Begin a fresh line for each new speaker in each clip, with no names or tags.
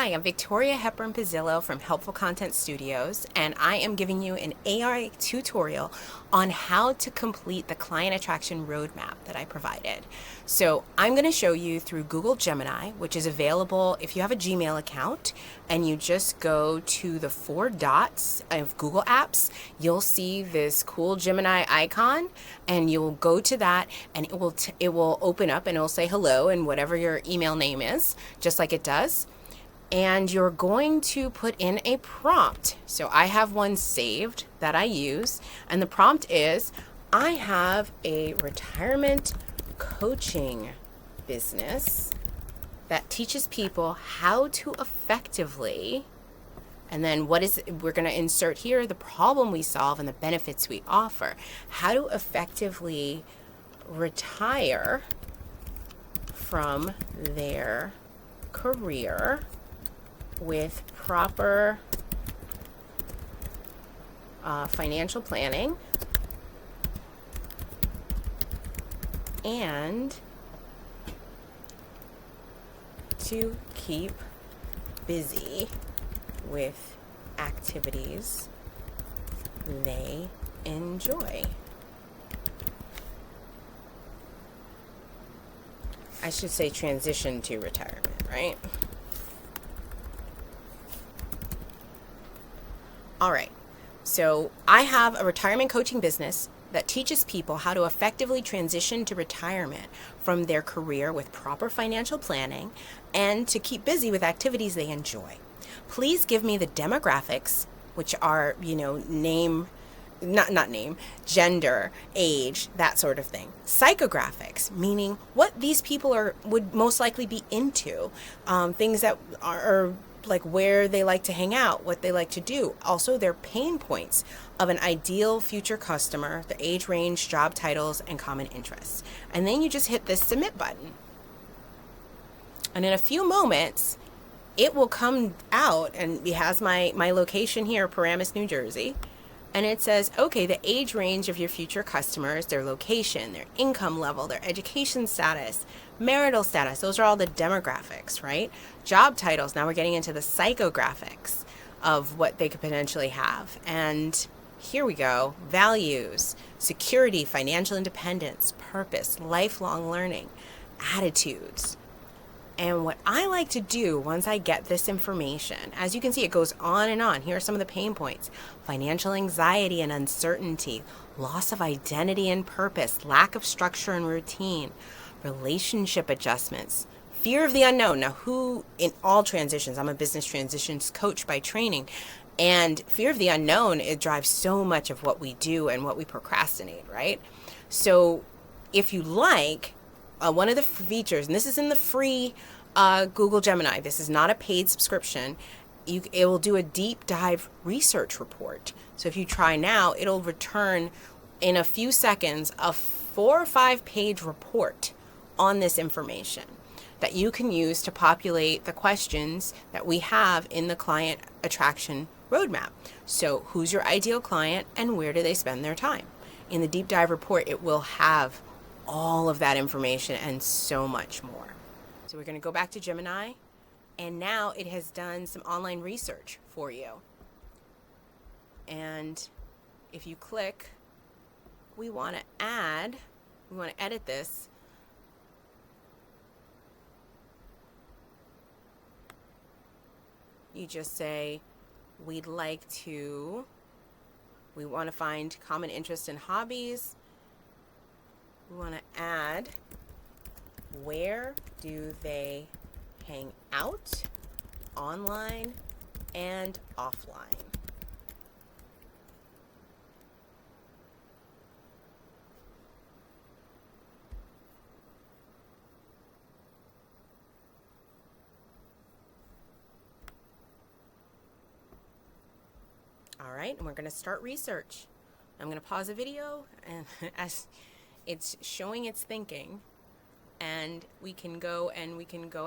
Hi, I'm Victoria Hepburn Pizzillo from Helpful Content Studios, and I am giving you an AI tutorial on how to complete the client attraction roadmap that I provided. So I'm going to show you through Google Gemini, which is available if you have a Gmail account, and you just go to the 4 dots of Google Apps. You'll see this cool Gemini icon, and you'll go to that, and it will open up, and it'll say hello and whatever your email name is, just like it does. And you're going to put in a prompt. So I have one saved that I use, and the prompt is, I have a retirement coaching business that teaches people how to effectively, and then we're going to insert here the problem we solve and the benefits we offer, how to effectively retire from their career with proper financial planning and to keep busy with activities they enjoy. I should say transition to retirement, right? All right, so I have a retirement coaching business that teaches people how to effectively transition to retirement from their career with proper financial planning and to keep busy with activities they enjoy. Please give me the demographics, which are, name, not name, gender, age, that sort of thing. Psychographics, meaning what these people would most likely be into, things that are like where they like to hang out, what they like to do. Also, their pain points of an ideal future customer, the age range, job titles, and common interests. And then you just hit this submit button. And in a few moments, it will come out, and it has my location here, Paramus, New Jersey. And it says, okay, the age range of your future customers, their location, their income level, their education status, marital status, those are all the demographics, right? Job titles, now we're getting into the psychographics of what they could potentially have. And here we go, values, security, financial independence, purpose, lifelong learning, attitudes. And what I like to do once I get this information, as you can see, it goes on and on. Here are some of the pain points: financial anxiety and uncertainty, loss of identity and purpose, lack of structure and routine, relationship adjustments, fear of the unknown. Now, who in all transitions, I'm a business transitions coach by training, and fear of the unknown, it drives so much of what we do and what we procrastinate, right? So if you like, one of the features, and this is in the free Google Gemini, this is not a paid subscription, it will do a deep dive research report. So if you try now, it'll return in a few seconds a 4 or 5 page report on this information that you can use to populate the questions that we have in the client attraction roadmap. So who's your ideal client and where do they spend their time? In the deep dive report, it will have all of that information and so much more. So we're going to go back to Gemini, and now it has done some online research for you. And if you click, we want to edit this. You just say, we want to find common interests and hobbies. We want to add, where do they hang out, online and offline? All right, and we're going to start research. I'm going to pause the video, and as it's showing its thinking, and we can go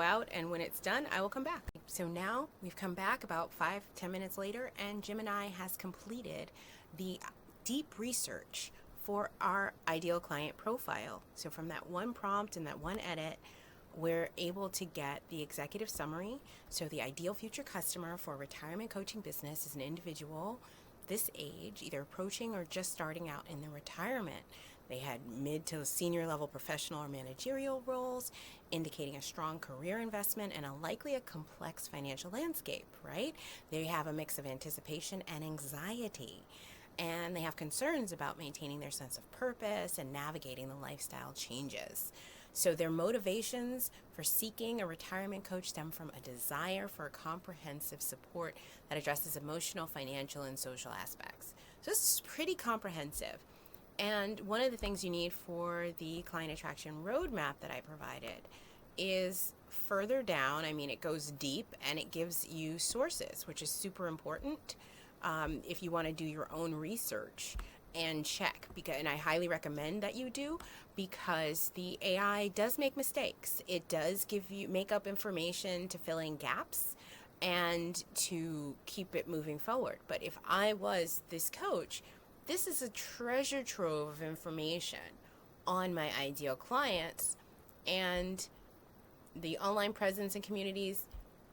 out, and when it's done, I will come back. So now we've come back about 5-10 minutes later, and Gemini has completed the deep research for our ideal client profile. So from that one prompt and that one edit, we're able to get the executive summary. So the ideal future customer for a retirement coaching business is an individual this age, either approaching or just starting out in their retirement. They had mid to senior level professional or managerial roles, indicating a strong career investment and likely a complex financial landscape, right? They have a mix of anticipation and anxiety. And they have concerns about maintaining their sense of purpose and navigating the lifestyle changes. So their motivations for seeking a retirement coach stem from a desire for a comprehensive support that addresses emotional, financial, and social aspects. So this is pretty comprehensive. And one of the things you need for the client attraction roadmap that I provided is further down. I mean, it goes deep and it gives you sources, which is super important if you want to do your own research and check. And I highly recommend that you do, because the AI does make mistakes. It does give you make up information to fill in gaps and to keep it moving forward. But if I was this coach, this is a treasure trove of information on my ideal clients, and the online presence in communities,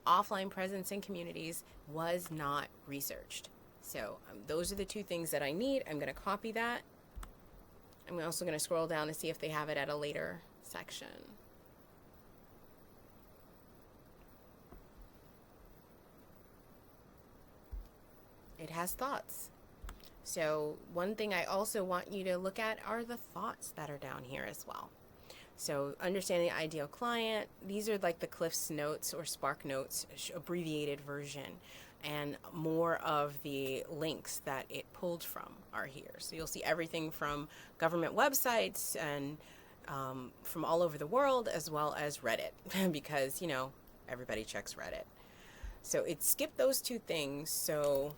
offline presence in communities was not researched. So those are the two things that I need. I'm going to copy that. I'm also going to scroll down to see if they have it at a later section. It has thoughts. So one thing I also want you to look at are the thoughts that are down here as well. So understanding the ideal client, these are like the Cliff's Notes or Spark Notes abbreviated version, and more of the links that it pulled from are here. So you'll see everything from government websites and from all over the world, as well as Reddit, because, you know, everybody checks Reddit. So it skipped those two things. So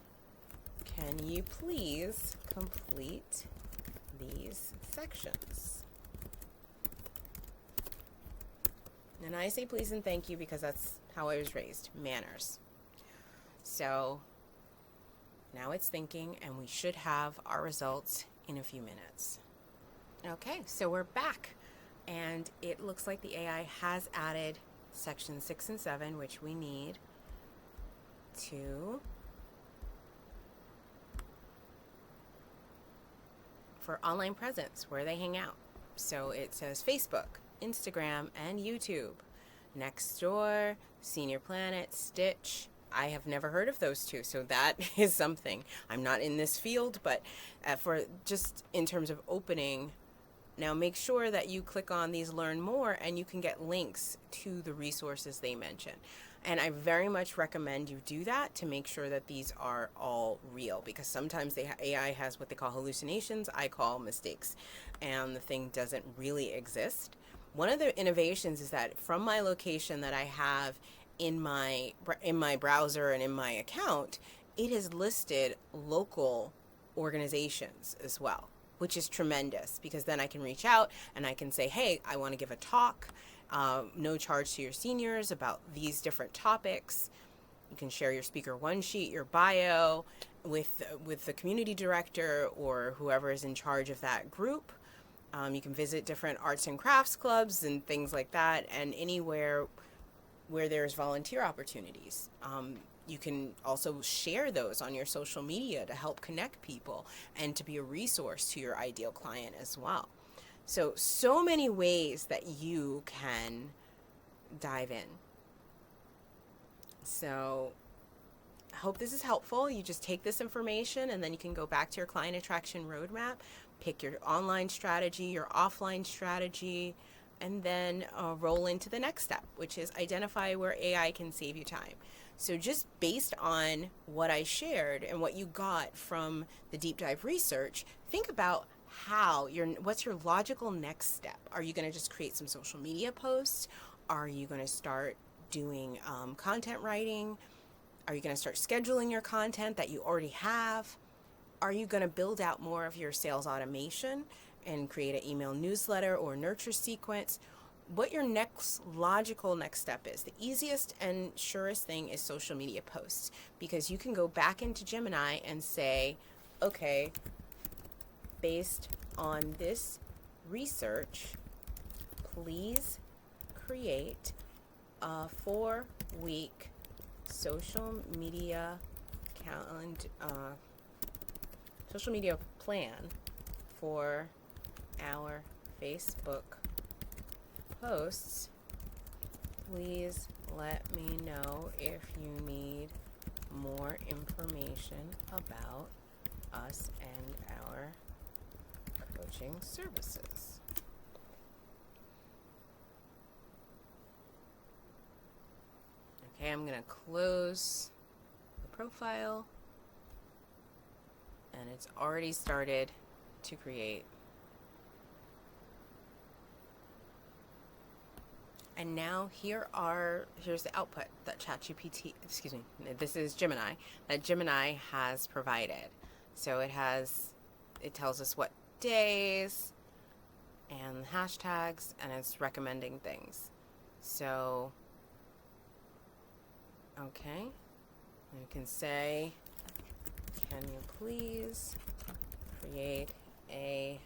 can you please complete these sections? And I say please and thank you because that's how I was raised. Manners. So now it's thinking, and we should have our results in a few minutes. Okay, so we're back, and it looks like the AI has added section 6 and 7, which we need for online presence, where they hang out. So it says Facebook, Instagram, and YouTube. Nextdoor, Senior Planet, Stitch. I have never heard of those two, so that is something. I'm not in this field, but for just in terms of opening, now make sure that you click on these Learn More, and you can get links to the resources they mention. And I very much recommend you do that to make sure that these are all real, because sometimes AI has what they call hallucinations, I call mistakes, and the thing doesn't really exist. One of the innovations is that from my location that I have in my browser and in my account, it has listed local organizations as well, which is tremendous, because then I can reach out and I can say, hey, I want to give a talk, no charge to your seniors about these different topics. You can share your speaker one sheet, your bio with the community director or whoever is in charge of that group. You can visit different arts and crafts clubs and things like that, and anywhere where there's volunteer opportunities. You can also share those on your social media to help connect people and to be a resource to your ideal client as well. So many ways that you can dive in. So I hope this is helpful. You just take this information and then you can go back to your client attraction roadmap, pick your online strategy, your offline strategy, and then roll into the next step, which is identify where AI can save you time. So just based on what I shared and what you got from the deep dive research, think about what's your logical next step. Are you going to just create some social media posts? Are you going to start doing content writing? Are you going to start scheduling your content that you already have? Are you going to build out more of your sales automation and create an email newsletter or nurture sequence? What your logical next step is. The easiest and surest thing is social media posts, because you can go back into Gemini and say, okay, based on this research, please create a 4-week social media social media plan for our Facebook posts. Please let me know if you need more information about us and our coaching services. Okay, I'm going to close the profile, and it's already started to create. And now here's the output that this is Gemini, that Gemini has provided. So it tells us what days and hashtags, and it's recommending things. So, okay, you can say, can you please create a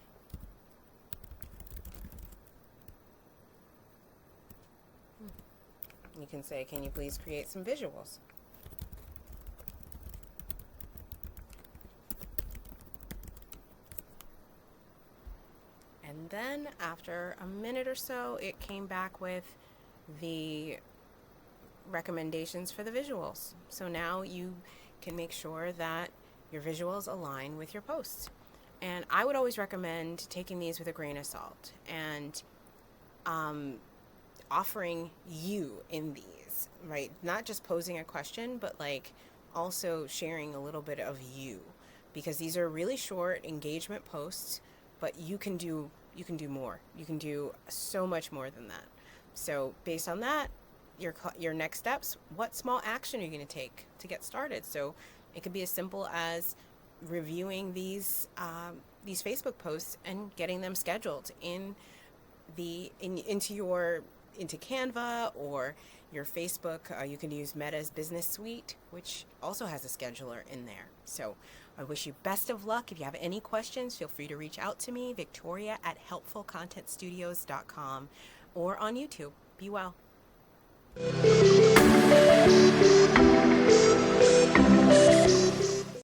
You can say, can you please create some visuals? And then after a minute or so, it came back with the recommendations for the visuals. So now you can make sure that your visuals align with your posts. And I would always recommend taking these with a grain of salt and offering you in these, right? Not just posing a question, but like also sharing a little bit of you, because these are really short engagement posts, but you can do more. You can do so much more than that. So based on that, your next steps, what small action are you going to take to get started? So it could be as simple as reviewing these Facebook posts and getting them scheduled into Canva or your Facebook. You can use Meta's Business Suite, which also has a scheduler in there. So I wish you best of luck. If you have any questions, feel free to reach out to me, Victoria@helpfulcontentstudios.com, or on YouTube. Be well.